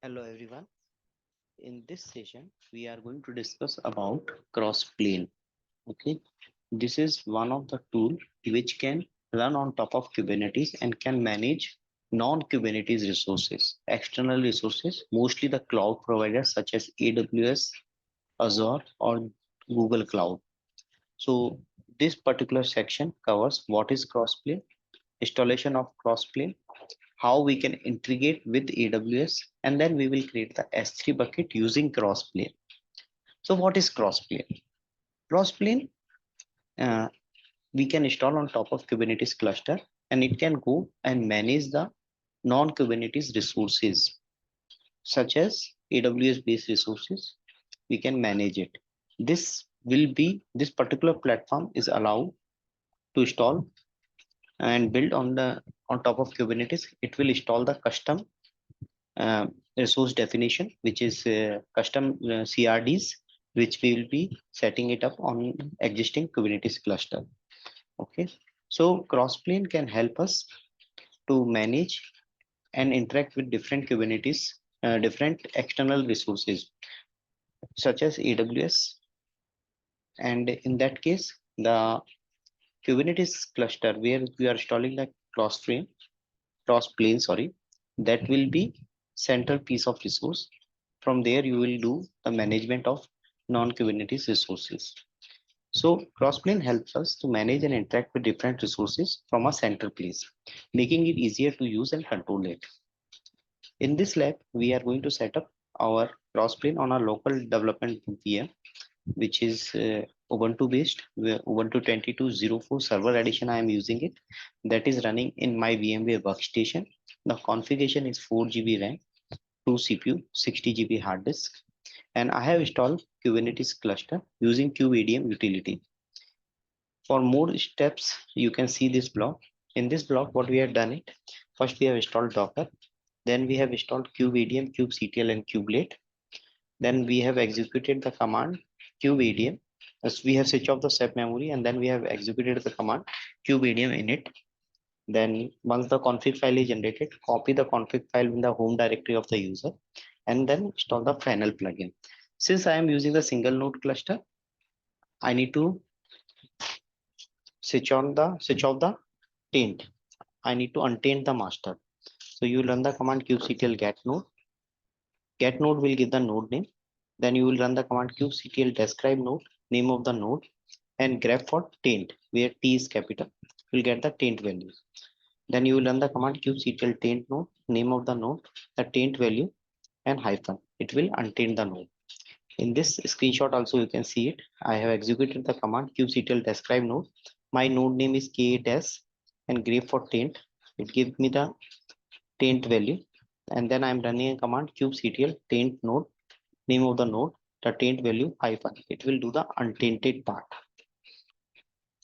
Hello everyone. In this session, we are going to discuss about Crossplane. Okay, this is one of the tool which can run on top of Kubernetes and can manage non-Kubernetes resources, external resources, mostly the cloud providers such as AWS, Azure, or Google Cloud. So this particular section covers what is Crossplane, installation of Crossplane, how we can integrate with AWS, and then we will create the S3 bucket using Crossplane. So what is Crossplane? Crossplane, uh, we can install on top of Kubernetes cluster, and it can go and manage the non-Kubernetes resources such as AWS based resources. We can manage it. This particular platform is allowed to install and build on top of Kubernetes. It will install the custom uh, resource definition, which is custom CRDs, which we will be setting it up on existing Kubernetes cluster. Okay, so Crossplane can help us to manage and interact with different Kubernetes, different external resources such as AWS, and in that case, the Kubernetes cluster where we are installing the Crossplane, sorry, that will be central piece of resource. From there, you will do the management of non-Kubernetes resources. So Crossplane helps us to manage and interact with different resources from a central place, making it easier to use and control it. In this lab, we are going to set up our Crossplane on our local development VM, which is Ubuntu based, Ubuntu 22.04 server edition. I am using it. That is running in my VMware workstation. The configuration is 4 GB RAM, 2 CPU, 60 GB hard disk, and I have installed Kubernetes cluster using kubeadm utility. For more steps, you can see this block. In this block, what we have done it. First, we have installed Docker. Then we have installed kubeadm, kubectl, and kubelet. Then we have executed the command kubeadm. As we have switched off the SEP memory, and then we have executed the command kubeadm init. Then once the config file is generated, copy the config file in the home directory of the user, and then install the Fresnel plugin. Since I am using the single node cluster, I need to switch off the taint. I need to untaint the master. So you run the command kubectl get node. Get node will give the node name. Then you will run the command kubectl describe node, name of the node, and grep for taint, where T is capital. You'll get the taint value. Then you will run the command kubectl taint node, name of the node, the taint value, and hyphen. It will untaint the node. In this screenshot also you can see it. I have executed the command kubectl describe node. My node name is k8s and grep for taint. It gives me the taint value, and then I'm running a command kubectl taint node, name of the node, the taint value hyphen. It will do the untainted part.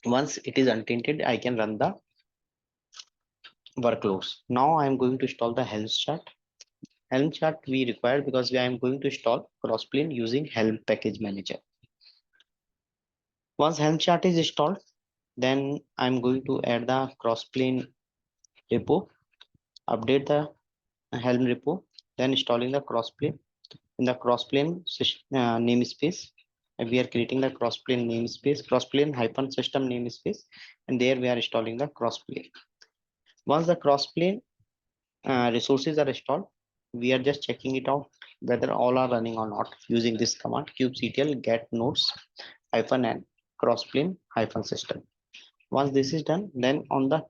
Once it is untainted, I can run the workloads. Now I'm going to install the Helm chart. Helm chart we require because I am going to install Crossplane using Helm package manager. Once Helm chart is installed, then I'm going to add the Crossplane repo, update the Helm repo, then installing the Crossplane. In the Crossplane namespace, we are creating the Crossplane namespace, Crossplane hyphen system namespace, and there we are installing the Crossplane. Once the Crossplane resources are installed, we are just checking it out whether all are running or not using this command kubectl get nodes hyphen and crossplane hyphen system. Once this is done, then on the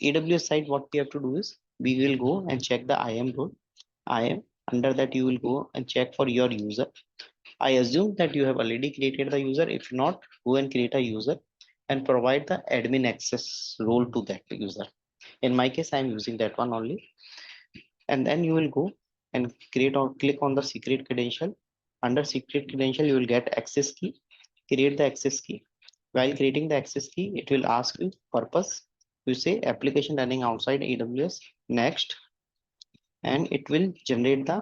AWS side, what we have to do is we will go and check the IAM role. IAM, under that you will go and check for your user. I assume that you have already created the user. If not, go and create a user and provide the admin access role to that user. In my case, I am using that one only. And then you will go and create or click on the secret credential. Under secret credential, you will get access key. Create the access key. While creating the access key, it will ask you purpose. You say application running outside AWS next, and it will generate the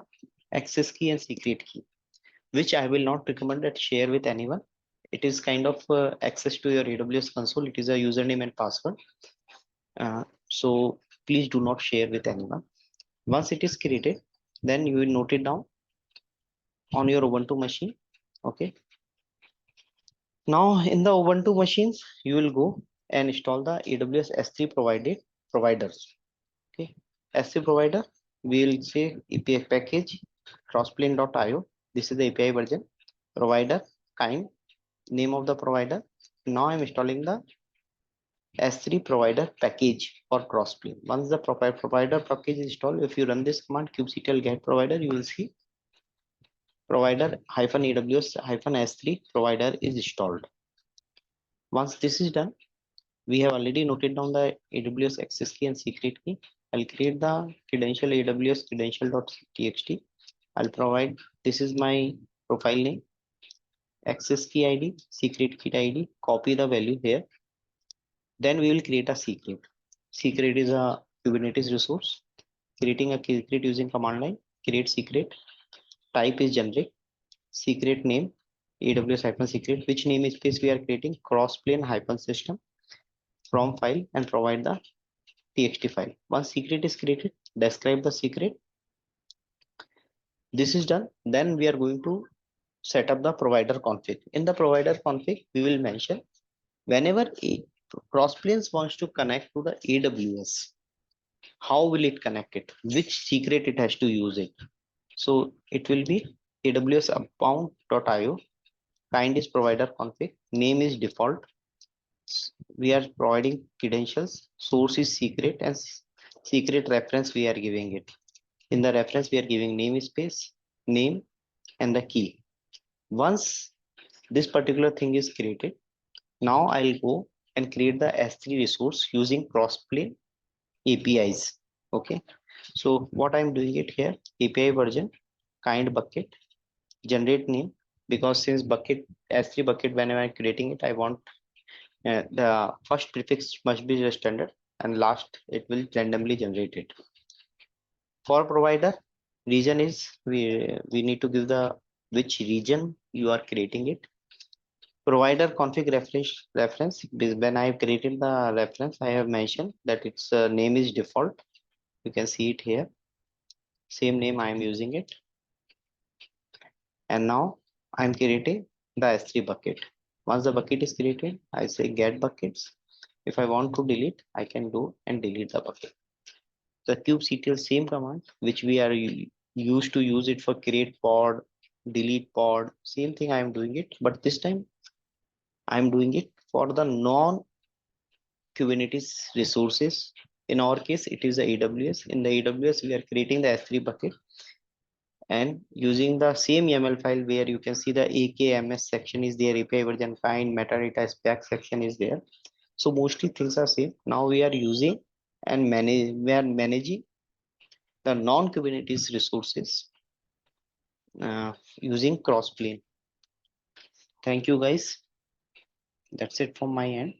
access key and secret key, which I will not recommend that share with anyone. It is kind of access to your AWS console. It is a username and password. So please do not share with anyone. Once it is created, Then you will note it down on your Ubuntu machine. Okay. Now in the Ubuntu machines, you will go and install the AWS S3 providers. Okay. S3 provider, we will say API package crossplane.io. This is the API version. Provider, kind, name of the provider. Now I'm installing the S3 provider package for crossplane. Once the provider package is installed, if you run this command kubectl get provider, you will see provider -AWS -S3 provider is installed. Once this is done, we have already noted down the AWS access key and secret key. I'll create the credential AWS credential.txt. I'll provide, this is my profile name, access key ID, secret key ID, copy the value here. Then we will create a secret. Secret is a Kubernetes resource. Creating a secret using command line, create secret, type is generic, secret name, AWS-secret, which namespace we are creating, crossplane-system from file and provide the txt file. Once secret is created, describe the secret. This is done. Then we are going to set up the provider config. In the provider config, we will mention whenever a Crossplanes wants to connect to the AWS, how will it connect it? Which secret it has to use it? So it will be AWS abound.io, kind is provider config, name is default. We are providing credentials, source is secret, and secret reference we are giving it. In the reference, we are giving namespace, name, and the key. Once this particular thing is created, now I'll go and create the S3 resource using Crossplane APIs. Okay. So what I'm doing it here, API version, kind bucket, generate name, because since bucket S3 bucket, whenever I'm creating it, I want the first prefix must be the standard and last it will randomly generate it. For provider, region is we need to give the which region you are creating it. Provider config reference when I have created the reference, I have mentioned that its name is default. You can see it here. Same name I am using it. And now I am creating the S3 bucket. Once the bucket is created, I say get buckets. If I want to delete, I can go and delete the bucket. The kubectl same command, which we are used to use it for create pod, delete pod, same thing I am doing it, but this time I am doing it for the non Kubernetes resources. In our case, it is the AWS. In the AWS, we are creating the S3 bucket and using the same YAML file where you can see the AKMS section is there, API version kind, metadata spec section is there. So mostly things are same. Now we are using and we are managing the non-Kubernetes resources using Crossplane. Thank you guys. That's it from my end.